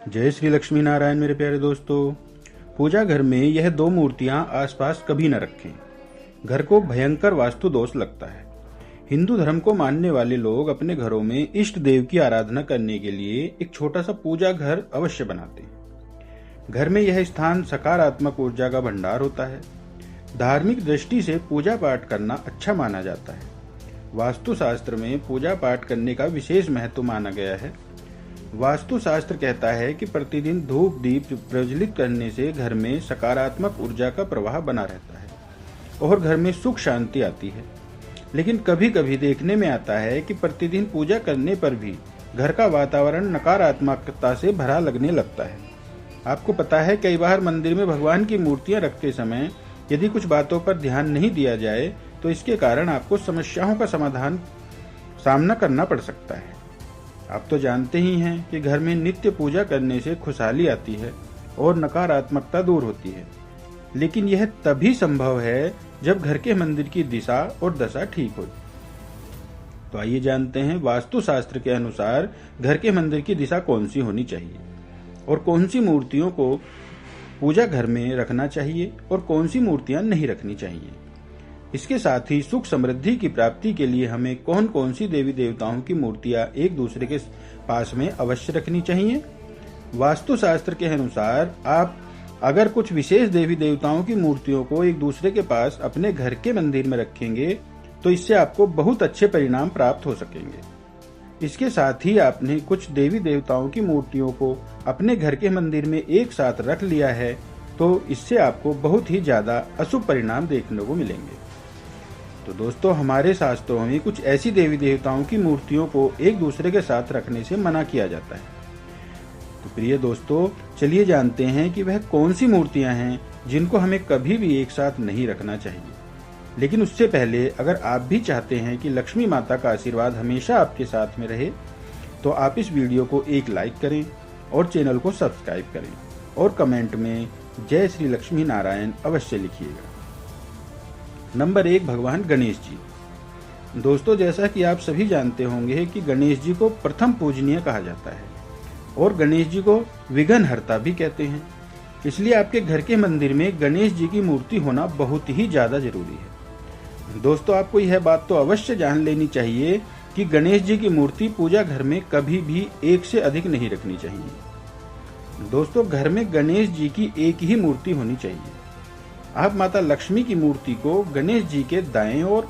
जय श्री लक्ष्मी नारायण। मेरे प्यारे दोस्तों, पूजा घर में यह दो मूर्तियां आसपास कभी न रखें। घर को भयंकर वास्तु दोष लगता है। हिंदू धर्म को मानने वाले लोग अपने घरों में इष्ट देव की आराधना करने के लिए एक छोटा सा पूजा घर अवश्य बनाते हैं। घर में यह स्थान सकारात्मक ऊर्जा का भंडार होता है। धार्मिक दृष्टि से पूजा पाठ करना अच्छा माना जाता है। वास्तु शास्त्र में पूजा पाठ करने का विशेष महत्व माना गया है। वास्तु शास्त्र कहता है कि प्रतिदिन धूप दीप प्रज्वलित करने से घर में सकारात्मक ऊर्जा का प्रवाह बना रहता है और घर में सुख शांति आती है। लेकिन कभी कभी देखने में आता है कि प्रतिदिन पूजा करने पर भी घर का वातावरण नकारात्मकता से भरा लगने लगता है। आपको पता है, कई बार मंदिर में भगवान की मूर्तियां रखते समय यदि कुछ बातों पर ध्यान नहीं दिया जाए तो इसके कारण आपको समस्याओं का सामना करना पड़ सकता है। आप तो जानते ही हैं कि घर में नित्य पूजा करने से खुशहाली आती है और नकारात्मकता दूर होती है। लेकिन यह तभी संभव है जब घर के मंदिर की दिशा और दशा ठीक हो। तो आइए जानते हैं वास्तु शास्त्र के अनुसार घर के मंदिर की दिशा कौन सी होनी चाहिए और कौन सी मूर्तियों को पूजा घर में रखना चाहिए और कौन सी मूर्तियां नहीं रखनी चाहिए। इसके साथ ही सुख समृद्धि की प्राप्ति के लिए हमें कौन कौन सी देवी देवताओं की मूर्तियां एक दूसरे के पास में अवश्य रखनी चाहिए। वास्तु शास्त्र के अनुसार आप अगर कुछ विशेष देवी देवताओं की मूर्तियों को एक दूसरे के पास अपने घर के मंदिर में रखेंगे तो इससे आपको बहुत अच्छे परिणाम प्राप्त हो सकेंगे। इसके साथ ही आपने कुछ देवी देवताओं की मूर्तियों को अपने घर के मंदिर में एक साथ रख लिया है तो इससे आपको बहुत ही ज्यादा अशुभ परिणाम देखने को मिलेंगे। तो दोस्तों, हमारे शास्त्रों में कुछ ऐसी देवी देवताओं की मूर्तियों को एक दूसरे के साथ रखने से मना किया जाता है। तो प्रिय दोस्तों, चलिए जानते हैं कि वह कौन सी मूर्तियां हैं जिनको हमें कभी भी एक साथ नहीं रखना चाहिए। लेकिन उससे पहले अगर आप भी चाहते हैं कि लक्ष्मी माता का आशीर्वाद हमेशा आपके साथ में रहे तो आप इस वीडियो को एक लाइक करें और चैनल को सब्सक्राइब करें और कमेंट में जय श्री लक्ष्मी नारायण अवश्य लिखिएगा। नंबर 1, भगवान गणेश जी। दोस्तों, जैसा कि आप सभी जानते होंगे कि गणेश जी को प्रथम पूजनीय कहा जाता है और गणेश जी को विघ्नहर्ता भी कहते हैं। इसलिए आपके घर के मंदिर में गणेश जी की मूर्ति होना बहुत ही ज्यादा जरूरी है। दोस्तों, आपको यह बात तो अवश्य जान लेनी चाहिए कि गणेश जी की मूर्ति पूजा घर में कभी भी एक से अधिक नहीं रखनी चाहिए। दोस्तों, घर में गणेश जी की एक ही मूर्ति होनी चाहिए। आप माता लक्ष्मी की मूर्ति को गणेश जी के दाएं ओर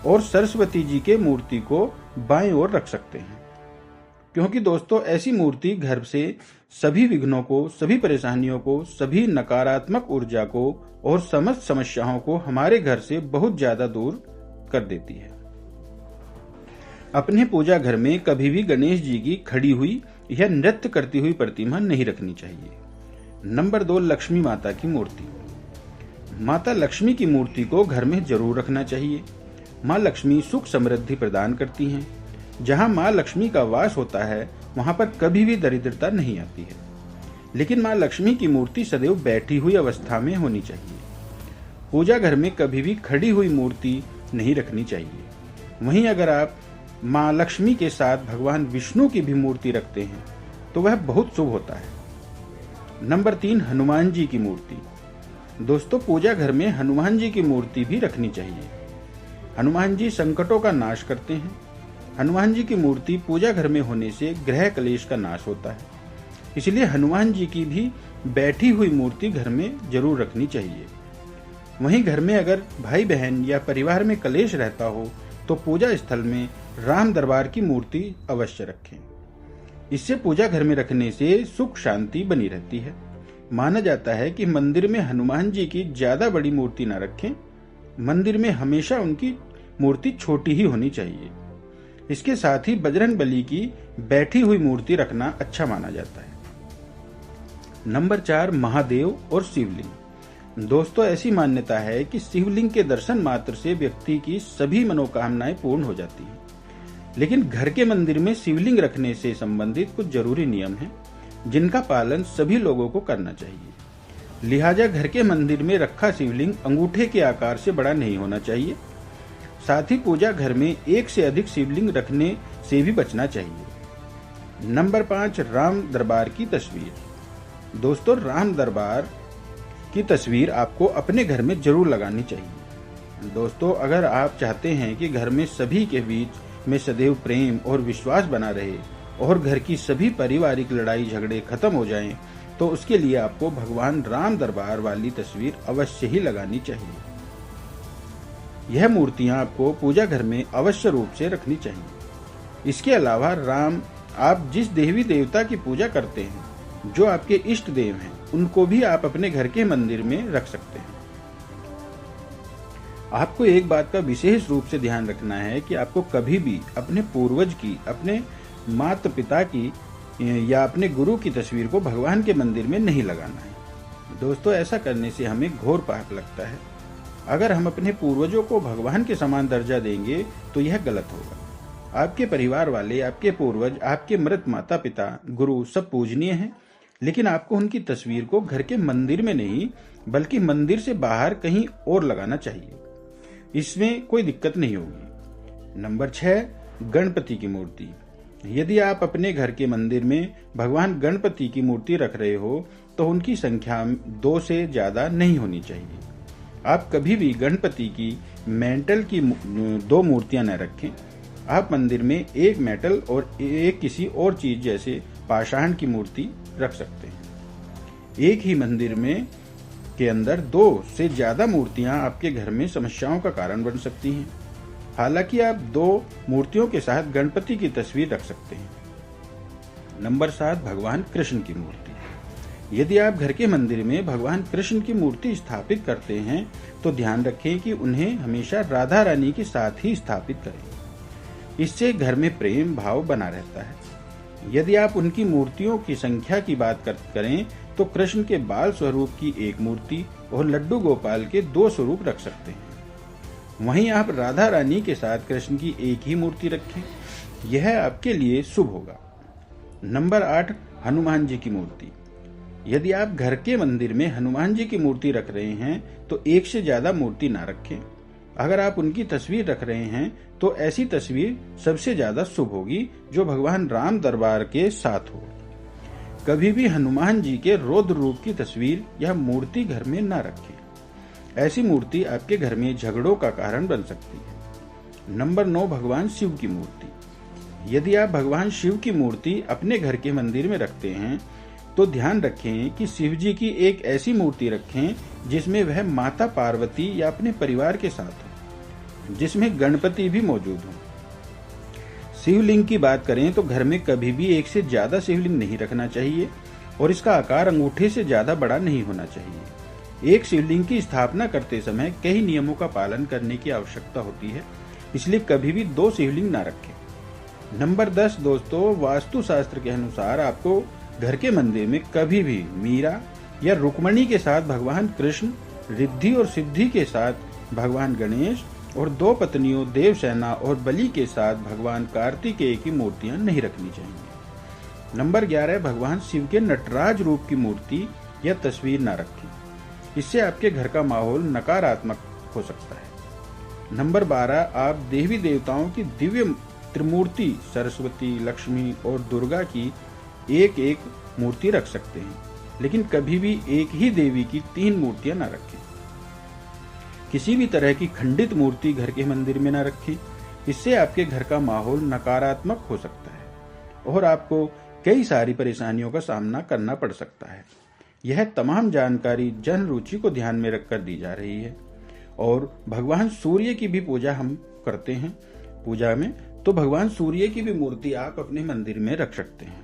और सरस्वती जी के मूर्ति को बाएं ओर रख सकते हैं, क्योंकि दोस्तों ऐसी मूर्ति घर से सभी विघ्नों को, सभी परेशानियों को, सभी नकारात्मक ऊर्जा को और समस्त समस्याओं को हमारे घर से बहुत ज्यादा दूर कर देती है। अपने पूजा घर में कभी भी गणेश जी की खड़ी हुई या नृत्य करती हुई प्रतिमा नहीं रखनी चाहिए। नंबर 2, लक्ष्मी माता की मूर्ति। माता लक्ष्मी की मूर्ति को घर में जरूर रखना चाहिए। माँ लक्ष्मी सुख समृद्धि प्रदान करती हैं। जहाँ माँ लक्ष्मी का वास होता है वहाँ पर कभी भी दरिद्रता नहीं आती है। लेकिन माँ लक्ष्मी की मूर्ति सदैव बैठी हुई अवस्था में होनी चाहिए। पूजा घर में कभी भी खड़ी हुई मूर्ति नहीं रखनी चाहिए। वहीं अगर आप माँ लक्ष्मी के साथ भगवान विष्णु की भी मूर्ति रखते हैं तो वह बहुत शुभ होता है। नंबर 3, हनुमान जी की मूर्ति। दोस्तों, पूजा घर में हनुमान जी की मूर्ति भी रखनी चाहिए। हनुमान जी संकटों का नाश करते हैं। हनुमान जी की मूर्ति पूजा घर में होने से ग्रह कलेश का नाश होता है। इसलिए हनुमान जी की भी बैठी हुई मूर्ति घर में जरूर रखनी चाहिए। वहीं घर में अगर भाई बहन या परिवार में कलेश रहता हो तो पूजा स्थल में राम दरबार की मूर्ति अवश्य रखें। इससे पूजा घर में रखने से सुख शांति बनी रहती है। माना जाता है कि मंदिर में हनुमान जी की ज्यादा बड़ी मूर्ति न रखें। मंदिर में हमेशा उनकी मूर्ति छोटी ही होनी चाहिए। इसके साथ ही बजरंगबली की बैठी हुई मूर्ति रखना अच्छा माना जाता है। नंबर 4, महादेव और शिवलिंग। दोस्तों, ऐसी मान्यता है कि शिवलिंग के दर्शन मात्र से व्यक्ति की सभी मनोकामनाएं पूर्ण हो जाती हैं। लेकिन घर के मंदिर में शिवलिंग रखने से संबंधित कुछ जरूरी नियम हैं जिनका पालन सभी लोगों को करना चाहिए। लिहाजा घर के मंदिर में रखा शिवलिंग अंगूठे के आकार से बड़ा नहीं होना चाहिए। साथ ही पूजा घर में एक से अधिक शिवलिंग रखने से भी बचना चाहिए। नंबर 5, राम दरबार की तस्वीर। दोस्तों, राम दरबार की तस्वीर आपको अपने घर में जरूर लगानी चाहिए। दोस्तों, अगर आप चाहते हैं कि घर में सभी के बीच में सदैव प्रेम और विश्वास बना रहे और घर की सभी पारिवारिक लड़ाई झगड़े खत्म हो जाएं, तो उसके लिए आपको भगवान राम दरबार वाली तस्वीर अवश्य ही लगानी चाहिए। यह मूर्तियां आपको पूजा घर में अवश्य रूप से रखनी चाहिए। इसके अलावा आप जिस देवी देवता की पूजा करते हैं, जो आपके इष्ट देव हैं, उनको भी आप अपने घर के मंदिर में रख सकते हैं। आपको एक बात का विशेष रूप से ध्यान रखना है कि आपको कभी भी अपने पूर्वज की, अपने माता पिता की या अपने गुरु की तस्वीर को भगवान के मंदिर में नहीं लगाना है। दोस्तों, ऐसा करने से हमें घोर पाप लगता है। अगर हम अपने पूर्वजों को भगवान के समान दर्जा देंगे तो यह गलत होगा। आपके परिवार वाले, आपके पूर्वज, आपके मृत माता पिता, गुरु सब पूजनीय हैं, लेकिन आपको उनकी तस्वीर को घर के मंदिर में नहीं बल्कि मंदिर से बाहर कहीं और लगाना चाहिए। इसमें कोई दिक्कत नहीं होगी। नंबर 6, गणपति की मूर्ति। यदि आप अपने घर के मंदिर में भगवान गणपति की मूर्ति रख रहे हो तो उनकी संख्या 2 से ज्यादा नहीं होनी चाहिए। आप कभी भी गणपति की मेटल की 2 मूर्तियां न रखें। आप मंदिर में एक मेटल और एक किसी और चीज जैसे पाषाण की मूर्ति रख सकते हैं। एक ही मंदिर में के अंदर 2 से ज्यादा मूर्तियां आपके घर में समस्याओं का कारण बन सकती हैं। हालांकि आप 2 मूर्तियों के साथ गणपति की तस्वीर रख सकते हैं। नंबर 7, भगवान कृष्ण की मूर्ति। यदि आप घर के मंदिर में भगवान कृष्ण की मूर्ति स्थापित करते हैं तो ध्यान रखें कि उन्हें हमेशा राधा रानी के साथ ही स्थापित करें। इससे घर में प्रेम भाव बना रहता है। यदि आप उनकी मूर्तियों की संख्या की बात करें तो कृष्ण के बाल स्वरूप की 1 मूर्ति और लड्डू गोपाल के 2 स्वरूप रख सकते हैं। वहीं आप राधा रानी के साथ कृष्ण की 1 ही मूर्ति रखें, यह आपके लिए शुभ होगा। नंबर 8, हनुमान जी की मूर्ति। यदि आप घर के मंदिर में हनुमान जी की मूर्ति रख रहे हैं तो 1 से ज्यादा मूर्ति ना रखें। अगर आप उनकी तस्वीर रख रहे हैं तो ऐसी तस्वीर सबसे ज्यादा शुभ होगी जो भगवान राम दरबार के साथ हो। कभी भी हनुमान जी के रौद्र रूप की तस्वीर या मूर्ति घर में ना रखें। ऐसी मूर्ति आपके घर में झगड़ों का कारण बन सकती है। नंबर 9, भगवान शिव की मूर्ति। यदि आप भगवान शिव की मूर्ति अपने घर के मंदिर में रखते हैं तो ध्यान रखें कि शिव जी की एक ऐसी मूर्ति रखें जिसमें वह माता पार्वती या अपने परिवार के साथ हो, जिसमें गणपति भी मौजूद हो। शिवलिंग की बात करें तो घर में कभी भी 1 से ज्यादा शिवलिंग नहीं रखना चाहिए और इसका आकार अंगूठे से ज्यादा बड़ा नहीं होना चाहिए। एक शिवलिंग की स्थापना करते समय कई नियमों का पालन करने की आवश्यकता होती है, इसलिए कभी भी 2 शिवलिंग ना रखें। नंबर 10, दोस्तों, वास्तु शास्त्र के अनुसार आपको घर के मंदिर में कभी भी मीरा या रुक्मणी के साथ भगवान कृष्ण, रिद्धि और सिद्धि के साथ भगवान गणेश और 2 पत्नियों देवसेना और बलि के साथ भगवान कार्तिकेय की मूर्तियां नहीं रखनी चाहिए। नंबर 11, भगवान शिव के नटराज रूप की मूर्ति या तस्वीर ना रखें। इससे आपके घर का माहौल नकारात्मक हो सकता है। नंबर 12, आप देवी देवताओं की दिव्य त्रिमूर्ति सरस्वती, लक्ष्मी और दुर्गा की एक मूर्ति रख सकते हैं, लेकिन कभी भी एक ही देवी की 3 मूर्तियां न रखें। किसी भी तरह की खंडित मूर्ति घर के मंदिर में न रखें। इससे आपके घर का माहौल नकारात्मक हो सकता है और आपको कई सारी परेशानियों का सामना करना पड़ सकता है। यह तमाम जानकारी जन रुचि को ध्यान में रखकर दी जा रही है। और भगवान सूर्य की भी पूजा हम करते हैं पूजा में, तो भगवान सूर्य की भी मूर्ति आप अपने मंदिर में रख सकते हैं।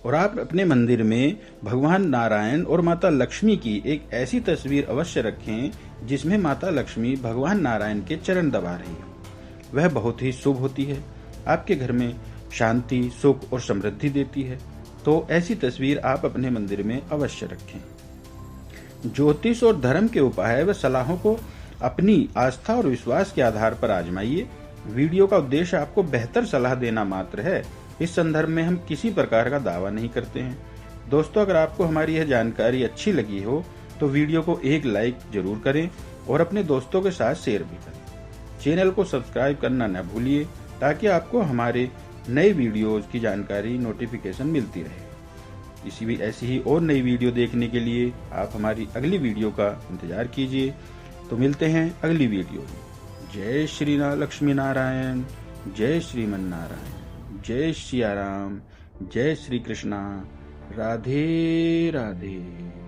और आप अपने मंदिर में भगवान नारायण और माता लक्ष्मी की एक ऐसी तस्वीर अवश्य रखें जिसमें माता लक्ष्मी भगवान नारायण के चरण दबा रही है। वह बहुत ही शुभ होती है, आपके घर में शांति, सुख और समृद्धि देती है। तो ऐसी तस्वीर आप अपने मंदिर में अवश्य रखें। ज्योतिष और धर्म के उपाय व सलाहों को अपनी आस्था और विश्वास के आधार पर आजमाइए। वीडियो का उद्देश्य आपको बेहतर सलाह देना मात्र है। इस संदर्भ में हम किसी प्रकार का दावा नहीं करते हैं। दोस्तों, अगर आपको हमारी यह जानकारी अच्छी लगी हो तो वीडियो को एक लाइक जरूर करें और अपने दोस्तों के साथ शेयर भी करें। चैनल को सब्सक्राइब करना न भूलिए ताकि आपको हमारे नए वीडियोस की जानकारी नोटिफिकेशन मिलती रहे। ऐसी ही और नई वीडियो देखने के लिए आप हमारी अगली वीडियो का इंतजार कीजिए। तो मिलते हैं अगली वीडियो में। जय श्री लक्ष्मी नारायण, जय श्रीमन नारायण, जय सिया राम, जय श्री कृष्णा, राधे राधे।